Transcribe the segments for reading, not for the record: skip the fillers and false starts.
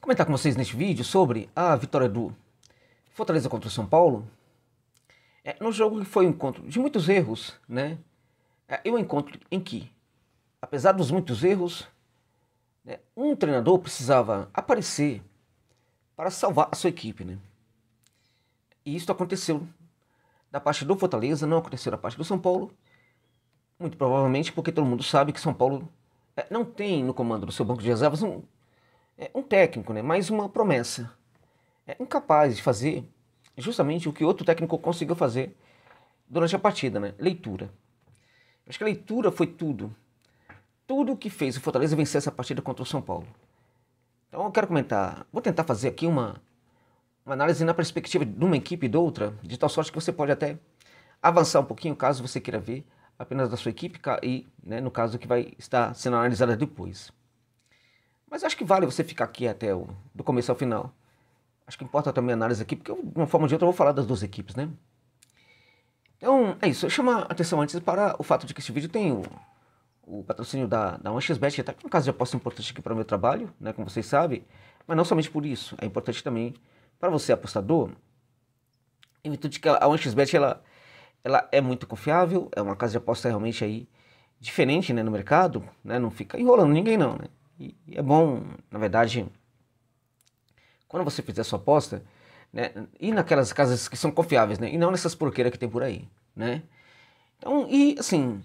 Comentar com vocês neste vídeo sobre a vitória do Fortaleza contra o São Paulo. No jogo que foi um encontro de muitos erros, né? É um encontro em que, apesar dos muitos erros, um treinador precisava aparecer para salvar a sua equipe, né? E isso aconteceu da parte do Fortaleza, não aconteceu da parte do São Paulo, muito provavelmente porque todo mundo sabe que São Paulo não tem no comando do seu banco de reservas um técnico, né? Mais uma promessa. Incapaz de fazer justamente o que outro técnico conseguiu fazer durante a partida, né? Leitura. Acho que a leitura foi tudo. Tudo que fez o Fortaleza vencer essa partida contra o São Paulo. Então eu quero comentar, vou tentar fazer aqui uma análise na perspectiva de uma equipe e de outra, de tal sorte que você pode até avançar um pouquinho, caso você queira ver apenas da sua equipe e, né, no caso que vai estar sendo analisada depois. Mas acho que vale você ficar aqui até do começo ao final. Acho que importa também a análise aqui, porque de uma forma ou de outra eu vou falar das duas equipes, né? Então, é isso. Eu chamo a atenção antes para o fato de que este vídeo tem o patrocínio da 1xBet, que é um caso de aposta importante aqui para o meu trabalho, né, como vocês sabem. Mas não somente por isso. É importante também para você, apostador, em virtude que a 1xBet, ela é muito confiável, é uma casa de aposta realmente aí diferente, né, no mercado, né, não fica enrolando ninguém não, né? E é bom, na verdade, quando você fizer sua aposta, né, ir naquelas casas que são confiáveis, né, e não nessas porqueiras que tem por aí, né? Então, e assim,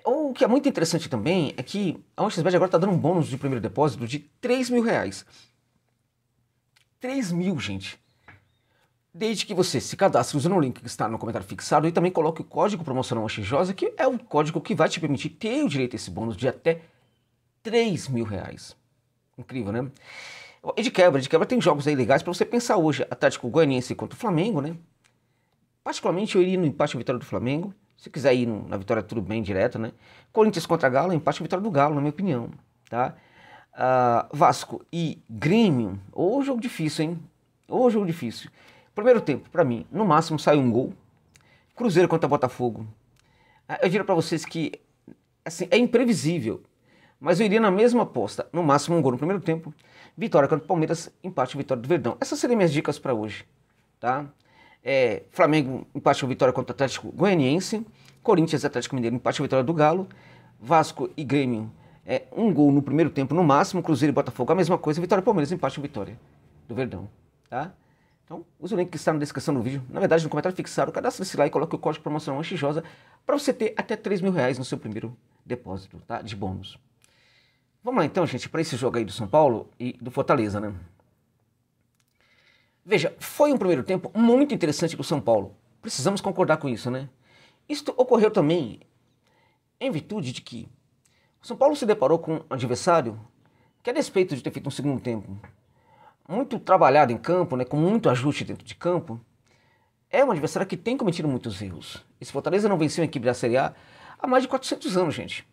o que é muito interessante também é que a 1xBet agora está dando um bônus de primeiro depósito de R$3.000. 3.000, gente. Desde que você se cadastre usando o link que está no comentário fixado e também coloque o código promocional XJOSA, que é o código que vai te permitir ter o direito a esse bônus de até R$3.000. Incrível, né? E de quebra tem jogos aí legais para você pensar hoje. Atlético Goianiense contra o Flamengo, né? Particularmente eu iria no empate e vitória do Flamengo. Se quiser ir na vitória, tudo bem, direto, né? Corinthians contra Galo, empate e vitória do Galo, na minha opinião, tá? Vasco e Grêmio. Ô, jogo difícil, hein? Ô, jogo difícil. Primeiro tempo, pra mim, no máximo sai um gol. Cruzeiro contra Botafogo. Eu diria pra vocês que, assim, é imprevisível. Mas eu iria na mesma aposta. No máximo um gol no primeiro tempo. Vitória contra o Palmeiras, empate e vitória do Verdão. Essas seriam minhas dicas pra hoje, tá? Flamengo, empate ou vitória contra o Atlético Goianiense. Corinthians e Atlético Mineiro, empate ou vitória do Galo. Vasco e Grêmio, um gol no primeiro tempo no máximo. Cruzeiro e Botafogo, a mesma coisa. Vitória Palmeiras, empate ou vitória do Verdão, tá? Então, use o link que está na descrição do vídeo. Na verdade, no comentário fixado, cadastre-se lá e coloque o código promocional XJOSA para você ter até R$3.000 no seu primeiro depósito, tá? De bônus. Vamos lá então, gente, para esse jogo aí do São Paulo e do Fortaleza, né? Veja, foi um primeiro tempo muito interessante para o São Paulo. Precisamos concordar com isso, né? Isso ocorreu também em virtude de que o São Paulo se deparou com um adversário que, a despeito de ter feito um segundo tempo muito trabalhado em campo, né, com muito ajuste dentro de campo, é um adversário que tem cometido muitos erros. Esse Fortaleza não venceu a equipe da Série A há mais de 400 anos, gente.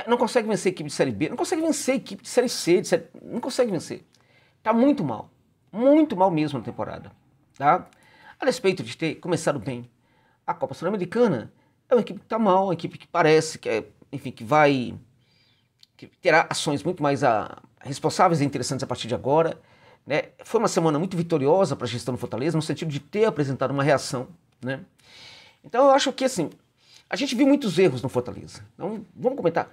Não consegue vencer a equipe de Série B, não consegue vencer a equipe de Série C, não consegue vencer. Tá muito mal mesmo na temporada, tá? A despeito de ter começado bem a Copa Sul-Americana, é uma equipe que tá mal, uma equipe que parece que enfim, que terá ações muito mais responsáveis e interessantes a partir de agora, né? Foi uma semana muito vitoriosa para a gestão do Fortaleza, no sentido de ter apresentado uma reação, né? Então eu acho que, assim, a gente viu muitos erros no Fortaleza. Então vamos começar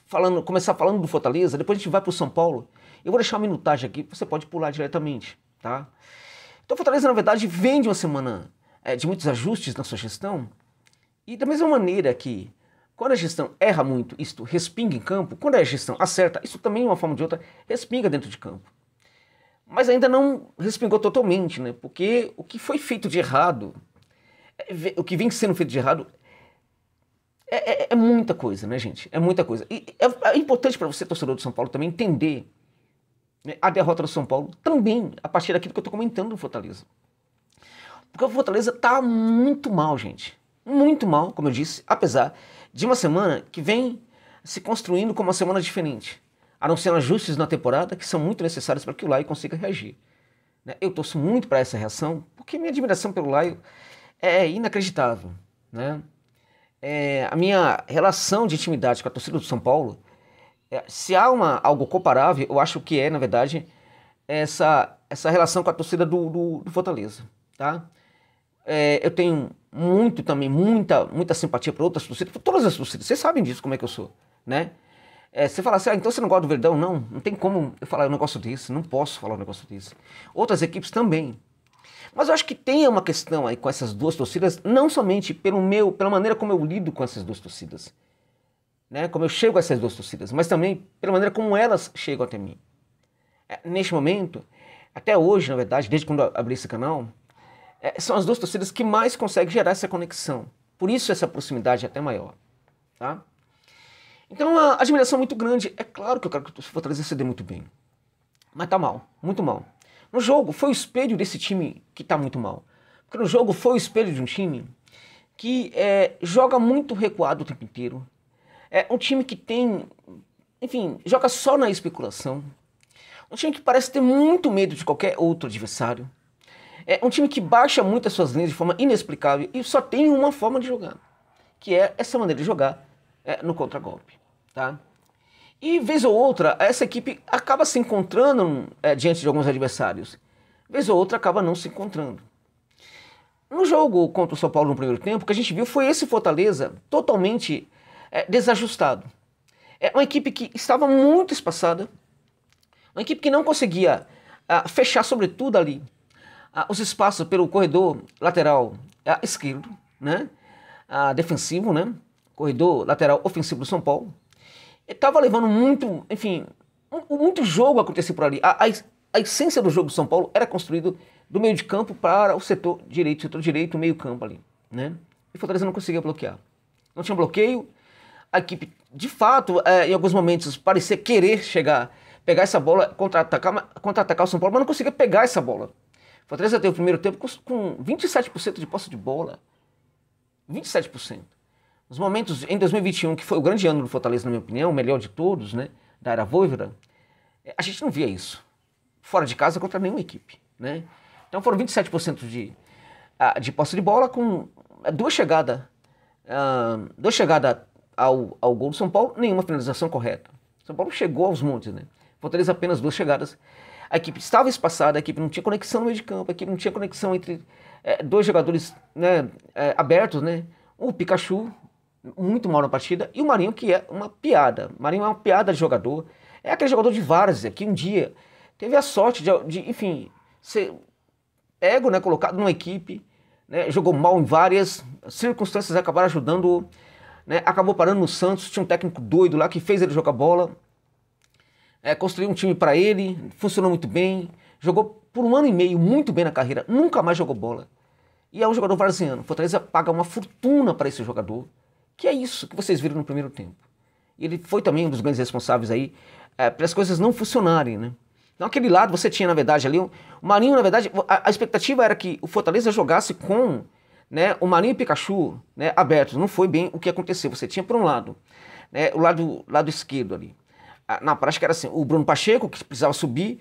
falando do Fortaleza, depois a gente vai para o São Paulo. Eu vou deixar uma minutagem aqui, você pode pular diretamente, tá? Então o Fortaleza, na verdade, vem de uma semana de muitos ajustes na sua gestão, e da mesma maneira que quando a gestão erra muito, isto respinga em campo, quando a gestão acerta, isso também, de uma forma ou de outra, respinga dentro de campo. Mas ainda não respingou totalmente, né? Porque o que foi feito de errado, o que vem sendo feito de errado, é muita coisa, né, gente? É muita coisa. E é importante para você, torcedor do São Paulo, também entender, né, a derrota do São Paulo também a partir daquilo que eu estou comentando do Fortaleza. Porque o Fortaleza tá muito mal, gente. Muito mal, como eu disse, apesar de uma semana que vem se construindo como uma semana diferente. Anunciando ajustes na temporada que são muito necessários para que o Laio consiga reagir. Eu torço muito para essa reação, porque minha admiração pelo Laio é inacreditável, né? A minha relação de intimidade com a torcida do São Paulo, se há algo comparável, eu acho que na verdade, essa relação com a torcida do Fortaleza, tá? Eu tenho muita simpatia por outras torcidas, por todas as torcidas, vocês sabem disso, como é que eu sou, né? Você fala assim, então você não gosta do Verdão? Não tem como eu falar um negócio desse, não posso falar um negócio desse. Outras equipes também. Mas eu acho que tem uma questão aí com essas duas torcidas, não somente pela maneira como eu lido com essas duas torcidas, né? Como eu chego a essas duas torcidas, mas também pela maneira como elas chegam até mim. Neste momento, até hoje, na verdade, desde quando eu abri esse canal, são as duas torcidas que mais conseguem gerar essa conexão. Por isso essa proximidade é até maior, tá? Então a admiração é muito grande. É claro que eu quero que o Fortaleza se dê muito bem. Mas tá mal, muito mal. No jogo foi o espelho desse time que tá muito mal. Porque no jogo foi o espelho de um time que joga muito recuado o tempo inteiro. É um time que tem, enfim, joga só na especulação. Um time que parece ter muito medo de qualquer outro adversário. É um time que baixa muito as suas linhas de forma inexplicável e só tem uma forma de jogar, que é essa maneira de jogar no contragolpe, tá? E vez ou outra, essa equipe acaba se encontrando diante de alguns adversários. Vez ou outra acaba não se encontrando. No jogo contra o São Paulo no primeiro tempo, o que a gente viu foi esse Fortaleza totalmente desajustado. É uma equipe que estava muito espaçada, uma equipe que não conseguia fechar, sobretudo ali, os espaços pelo corredor lateral esquerdo, né? Defensivo, né? Corredor lateral ofensivo do São Paulo. Estava levando muito, enfim, muito jogo a acontecer por ali. A essência do jogo do São Paulo era construído do meio de campo para o setor direito, meio campo ali, né? E o Fortaleza não conseguia bloquear. Não tinha bloqueio. A equipe, de fato, em alguns momentos, parecia querer chegar, pegar essa bola, contra-atacar o São Paulo, mas não conseguia pegar essa bola. O Fortaleza teve o primeiro tempo com 27% de posse de bola. 27%. Nos momentos em 2021, que foi o grande ano do Fortaleza, na minha opinião, o melhor de todos, né, da era Vojvoda, a gente não via isso. Fora de casa contra nenhuma equipe, né? Então foram 27% de posse de bola com duas chegadas ao gol do São Paulo, nenhuma finalização correta. São Paulo chegou aos montes, né? Fortaleza apenas duas chegadas. A equipe estava espaçada, a equipe não tinha conexão no meio de campo, a equipe não tinha conexão entre dois jogadores, né, abertos, né? O Pikachu, muito mal na partida, e o Marinho, que é uma piada. O Marinho é uma piada de jogador. É aquele jogador de várzea que um dia teve a sorte de enfim, ser pego, né, colocado numa equipe, né, jogou mal em várias circunstâncias, acabaram ajudando, né, acabou parando no Santos, tinha um técnico doido lá que fez ele jogar bola, construiu um time para ele, funcionou muito bem, jogou por 1 ano e meio muito bem na carreira, nunca mais jogou bola. E é um jogador varziano. Fortaleza paga uma fortuna para esse jogador, que é isso que vocês viram no primeiro tempo. E ele foi também um dos grandes responsáveis aí para as coisas não funcionarem, né? Então aquele lado você tinha, na verdade, ali, o Marinho, na verdade, a expectativa era que o Fortaleza jogasse com, né, o Marinho e o Pikachu, né, abertos. Não foi bem o que aconteceu. Você tinha por um lado, né, o lado esquerdo ali. Na prática era assim, o Bruno Pacheco, que precisava subir,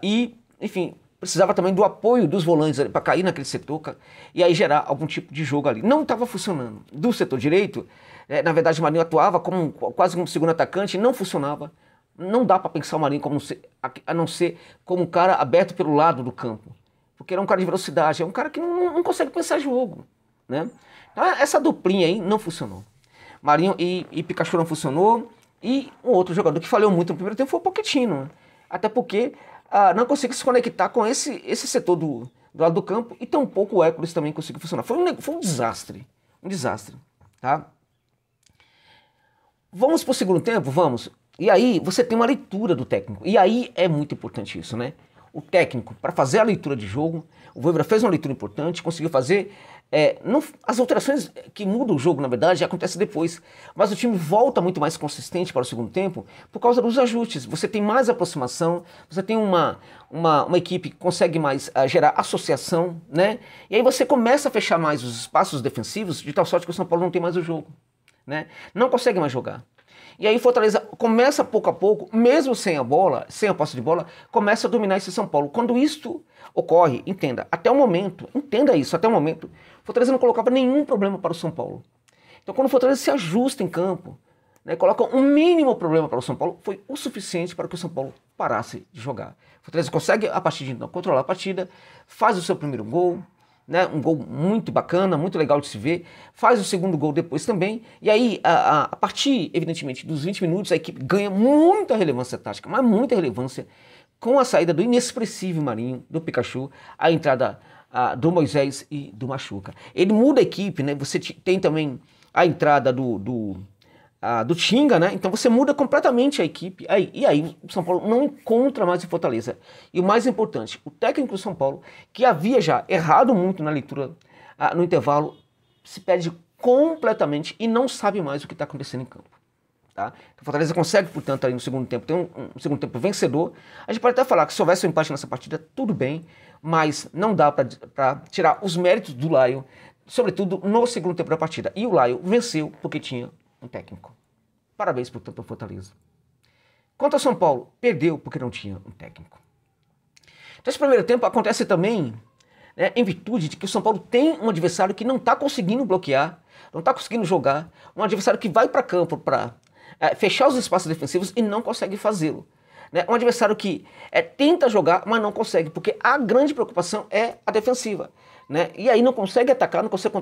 e, enfim, precisava também do apoio dos volantes para cair naquele setor e aí gerar algum tipo de jogo ali. Não estava funcionando. Do setor direito, na verdade o Marinho atuava quase como segundo atacante, não funcionava. Não dá para pensar o Marinho a não ser como um cara aberto pelo lado do campo. Porque ele é um cara de velocidade, é um cara que não consegue pensar jogo, né? Então essa duplinha aí não funcionou. Marinho e Pikachu não funcionou. E um outro jogador que falhou muito no primeiro tempo foi o Pochettino, né? Até porque não conseguiu se conectar com esse setor do lado do campo e tampouco o Hércules também conseguiu funcionar. Foi um desastre, tá? Vamos para o segundo tempo? Vamos. E aí você tem uma leitura do técnico. E aí é muito importante isso, né? O técnico, para fazer a leitura de jogo, o Vojvoda fez uma leitura importante, conseguiu fazer... as alterações que mudam o jogo, na verdade, acontecem depois. Mas o time volta muito mais consistente para o segundo tempo por causa dos ajustes. Você tem mais aproximação, você tem uma equipe que consegue mais gerar associação, né? E aí você começa a fechar mais os espaços defensivos, de tal sorte que o São Paulo não tem mais o jogo, né? Não consegue mais jogar. E aí Fortaleza começa pouco a pouco, mesmo sem a bola, sem a posse de bola, começa a dominar esse São Paulo. Quando isto ocorre, entenda isso, até o momento, Fortaleza não colocava nenhum problema para o São Paulo. Então quando o Fortaleza se ajusta em campo, né, coloca um mínimo problema para o São Paulo, foi o suficiente para que o São Paulo parasse de jogar. O Fortaleza consegue, a partir de então, controlar a partida, faz o seu primeiro gol, né, um gol muito bacana, muito legal de se ver, faz o segundo gol depois também, e aí, a partir, evidentemente, dos 20 minutos, a equipe ganha muita relevância tática, mas muita relevância, com a saída do inexpressivo Marinho, do Pikachu, a entrada do Moisés e do Machuca. Ele muda a equipe, né? Você tem também a entrada do Tinga, né? Então você muda completamente a equipe. E aí o São Paulo não encontra mais o Fortaleza. E o mais importante, o técnico do São Paulo, que havia já errado muito na leitura no intervalo, se perde completamente e não sabe mais o que está acontecendo em campo. Tá? O Fortaleza consegue, portanto, ali no segundo tempo, ter um segundo tempo vencedor. A gente pode até falar que se houvesse um empate nessa partida, tudo bem, mas não dá para tirar os méritos do Lion, sobretudo no segundo tempo da partida. E o Lion venceu porque tinha um técnico. Parabéns, portanto, ao Fortaleza. Quanto ao São Paulo, perdeu porque não tinha um técnico. Então, esse primeiro tempo acontece também, né, em virtude de que o São Paulo tem um adversário que não está conseguindo bloquear, não está conseguindo jogar, um adversário que vai para campo para fechar os espaços defensivos e não consegue fazê-lo. Né? Um adversário que tenta jogar, mas não consegue, porque a grande preocupação é a defensiva. Né? E aí não consegue atacar, não consegue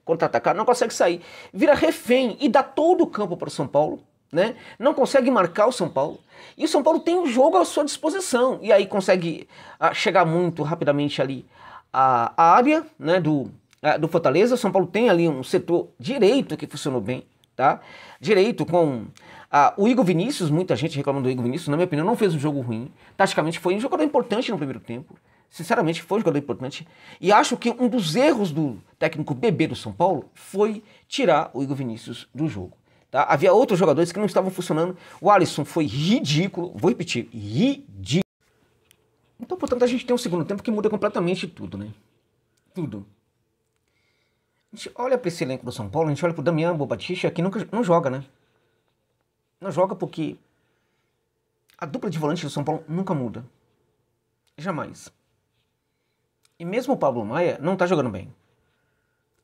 contra-atacar, não consegue sair. Vira refém e dá todo o campo para o São Paulo. Né? Não consegue marcar o São Paulo. E o São Paulo tem o jogo à sua disposição. E aí consegue chegar muito rapidamente ali à área, né, do Fortaleza. O São Paulo tem ali um setor direito que funcionou bem. Tá? Direito com o Igor Vinícius, muita gente reclamando do Igor Vinícius, na minha opinião não fez um jogo ruim, taticamente foi um jogador importante no primeiro tempo, sinceramente foi um jogador importante, e acho que um dos erros do técnico Bebê do São Paulo foi tirar o Igor Vinícius do jogo. Tá? Havia outros jogadores que não estavam funcionando, o Alisson foi ridículo, vou repetir, ridículo. Então, portanto, a gente tem um segundo tempo que muda completamente tudo, né? Tudo. A gente olha para esse elenco do São Paulo, a gente olha para o Damião Bobadilla, que não joga, né? Não joga porque a dupla de volante do São Paulo nunca muda. Jamais. E mesmo o Pablo Maia não tá jogando bem.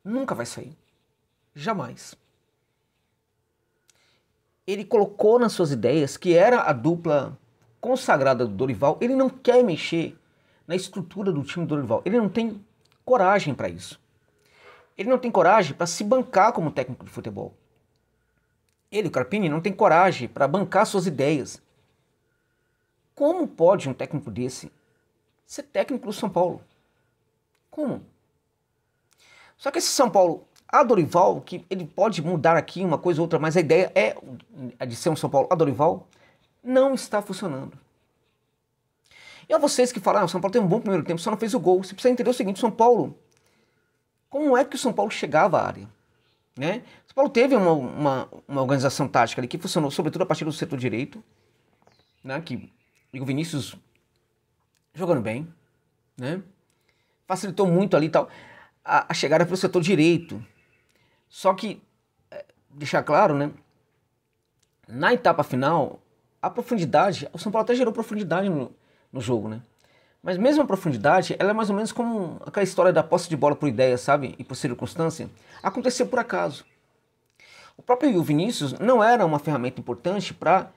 Nunca vai sair. Jamais. Ele colocou nas suas ideias que era a dupla consagrada do Dorival. Ele não quer mexer na estrutura do time do Dorival. Ele não tem coragem para isso. Ele não tem coragem para se bancar como técnico de futebol. Ele, o Carpini, não tem coragem para bancar suas ideias. Como pode um técnico desse ser técnico do São Paulo? Como? Só que esse São Paulo, a Dorival, que ele pode mudar aqui uma coisa ou outra, mas a ideia é a de ser um São Paulo a Dorival, não está funcionando. E a vocês que falam, o São Paulo tem um bom primeiro tempo, só não fez o gol. Você precisa entender o seguinte, São Paulo, como é que o São Paulo chegava à área? Né? O São Paulo teve uma organização tática ali que funcionou sobretudo a partir do setor direito, né? Que o Vinícius jogando bem, né? Facilitou muito ali tal a chegada para o setor direito. Só que, deixar claro, né? Na etapa final, a profundidade, o São Paulo até gerou profundidade no jogo, né? Mas mesmo a profundidade, ela é mais ou menos como aquela história da posse de bola por ideia, sabe? E por circunstância. Aconteceu por acaso. O próprio Vinícius não era uma ferramenta importante para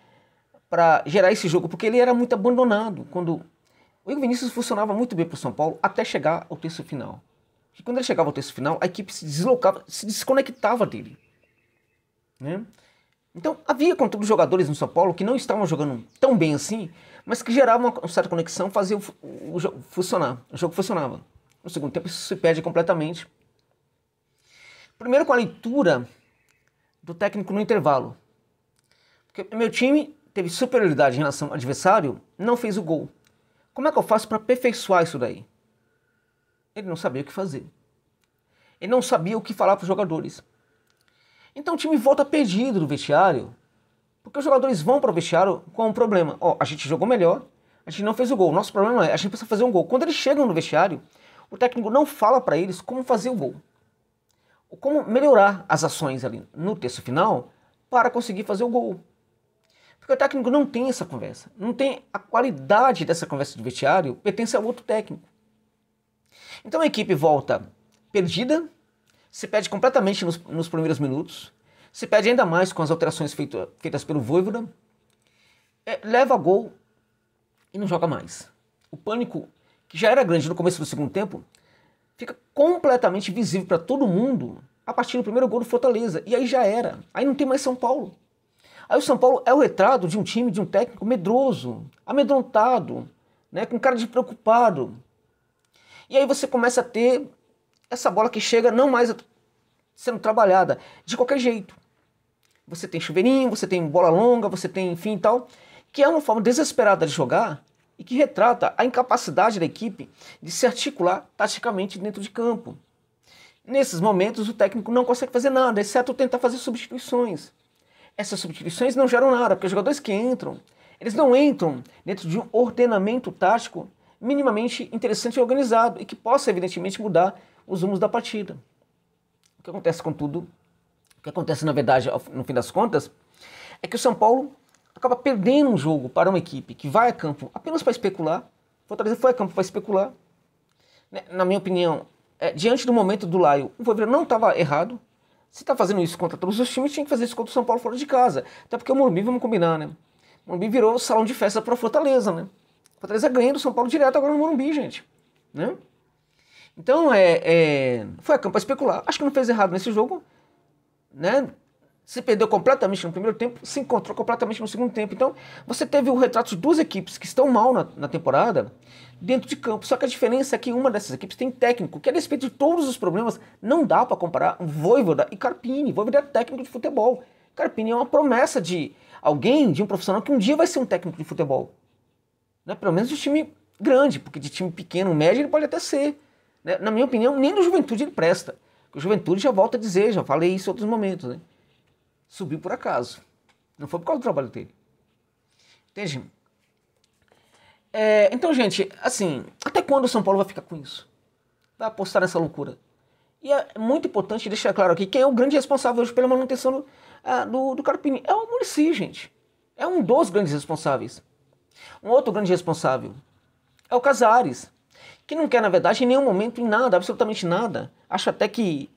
gerar esse jogo, porque ele era muito abandonado. Quando o Vinícius funcionava muito bem para o São Paulo até chegar ao terço final. E quando ele chegava ao terço final, a equipe se deslocava, se desconectava dele. Né? Então havia, contudo, jogadores no São Paulo que não estavam jogando tão bem assim, mas que geravam uma certa conexão, faziam o jogo funcionar. O jogo funcionava. No segundo tempo isso se perde completamente. Primeiro com a leitura do técnico no intervalo. Porque meu time teve superioridade em relação ao adversário, não fez o gol. Como é que eu faço para aperfeiçoar isso daí? Ele não sabia o que fazer. Ele não sabia o que falar para os jogadores. Então o time volta perdido do vestiário, porque os jogadores vão para o vestiário com um problema. A gente jogou melhor, a gente não fez o gol. Nosso problema é, a gente precisa fazer um gol. Quando eles chegam no vestiário, o técnico não fala para eles como fazer o gol. Ou como melhorar as ações ali no terço final para conseguir fazer o gol. Porque o técnico não tem essa conversa. Não tem a qualidade dessa conversa de vestiário, pertence ao outro técnico. Então a equipe volta perdida, se perde completamente nos primeiros minutos, se perde ainda mais com as alterações feitas pelo Vojvoda, leva gol e não joga mais. O pânico, que já era grande no começo do segundo tempo, fica completamente visível para todo mundo a partir do primeiro gol do Fortaleza. E aí já era. Aí não tem mais São Paulo. Aí o São Paulo é o retrato de um time, de um técnico medroso, amedrontado, né, com cara de preocupado. E aí você começa a ter essa bola que chega não mais sendo trabalhada de qualquer jeito. Você tem chuveirinho, você tem bola longa, você tem enfim e tal, que é uma forma desesperada de jogar e que retrata a incapacidade da equipe de se articular taticamente dentro de campo. Nesses momentos o técnico não consegue fazer nada, exceto tentar fazer substituições. Essas substituições não geram nada, porque os jogadores que entram, eles não entram dentro de um ordenamento tático minimamente interessante e organizado e que possa evidentemente mudar os rumos da partida. O que acontece contudo, o que acontece na verdade no fim das contas, é que o São Paulo acaba perdendo um jogo para uma equipe que vai a campo apenas para especular. Fortaleza foi a campo para especular. Na minha opinião, diante do momento do Laio, o Vojvoda não estava errado. Se está fazendo isso contra todos os times, tinha que fazer isso contra o São Paulo fora de casa. Até porque o Morumbi, vamos combinar, né? O Morumbi virou salão de festa para o Fortaleza, né? O Fortaleza ganha do São Paulo direto agora no Morumbi, gente. Né? Então, foi a campo para especular. Acho que não fez errado nesse jogo, né? Se perdeu completamente no primeiro tempo, se encontrou completamente no segundo tempo. Então, você teve o retrato de duas equipes que estão mal na temporada dentro de campo. Só que a diferença é que uma dessas equipes tem técnico, que a despeito de todos os problemas, não dá para comparar Vojvoda e Carpini. Vojvoda é técnico de futebol. Carpini é uma promessa de alguém, de um profissional que um dia vai ser um técnico de futebol. Né? Pelo menos de time grande, porque de time pequeno, médio, ele pode até ser. Né? Na minha opinião, nem no Juventude ele presta. Porque o Juventude, já volta a dizer, já falei isso em outros momentos, né? Subiu por acaso. Não foi por causa do trabalho dele. Entende? Então, gente, assim, até quando o São Paulo vai ficar com isso? Vai apostar nessa loucura? E é muito importante deixar claro aqui quem é o grande responsável hoje pela manutenção do Carpini. É o Muricy, gente. É um dos grandes responsáveis. Um outro grande responsável é o Casares, que não quer, na verdade, em nenhum momento, em nada, absolutamente nada. Acho até que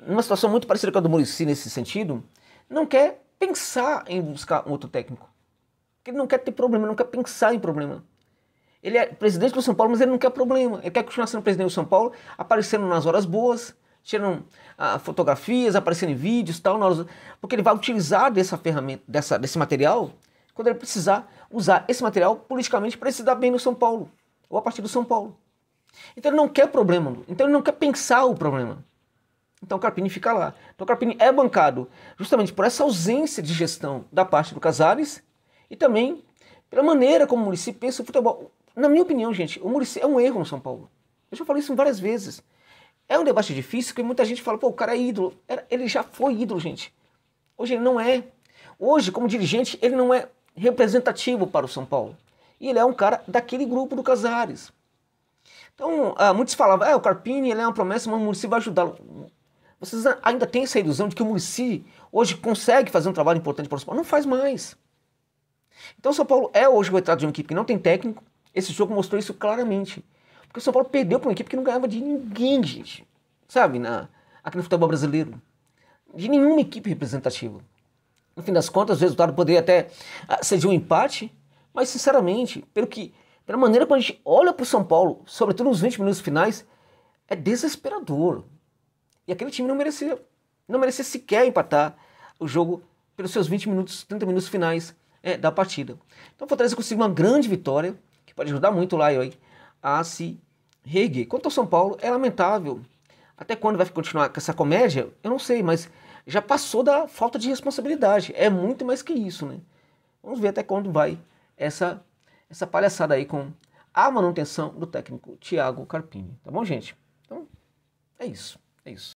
numa situação muito parecida com a do Muricy nesse sentido, não quer pensar em buscar um outro técnico. Porque ele não quer ter problema, não quer pensar em problema. Ele é presidente do São Paulo, mas ele não quer problema. Ele quer continuar sendo presidente do São Paulo, aparecendo nas horas boas, tirando fotografias, aparecendo em vídeos, tal, porque ele vai utilizar dessa ferramenta, desse material, quando ele precisar usar esse material politicamente para se dar bem no São Paulo, ou a partir do São Paulo. Então ele não quer problema, então ele não quer pensar o problema. Então o Carpini fica lá. Então o Carpini é bancado justamente por essa ausência de gestão da parte do Casares e também pela maneira como o Muricy pensa o futebol. Na minha opinião, gente, o Muricy é um erro no São Paulo. Eu já falei isso várias vezes. É um debate difícil, porque muita gente fala, pô, o cara é ídolo. Ele já foi ídolo, gente. Hoje ele não é. Hoje, como dirigente, ele não é representativo para o São Paulo. E ele é um cara daquele grupo do Casares. Então, muitos falavam, o Carpini ele é uma promessa, mas o Muricy vai ajudá-lo. Vocês ainda têm essa ilusão de que o Muricy hoje consegue fazer um trabalho importante para o São Paulo? Não faz mais. Então o São Paulo é hoje o retrato de uma equipe que não tem técnico. Esse jogo mostrou isso claramente. Porque o São Paulo perdeu para uma equipe que não ganhava de ninguém, gente. Sabe, aqui no futebol brasileiro. De nenhuma equipe representativa. No fim das contas, o resultado poderia até ser de um empate. Mas, sinceramente, pela maneira como a gente olha para o São Paulo, sobretudo nos 20 minutos finais, é desesperador. E aquele time não merecia sequer empatar o jogo pelos seus 20 minutos, 30 minutos finais da partida. Então o Fortaleza conseguiu uma grande vitória, que pode ajudar muito o Laio a se reerguer. Quanto ao São Paulo, é lamentável. Até quando vai continuar com essa comédia, eu não sei, mas já passou da falta de responsabilidade. É muito mais que isso, né? Vamos ver até quando vai essa palhaçada aí com a manutenção do técnico Thiago Carpini. Tá bom, gente? Então, é isso.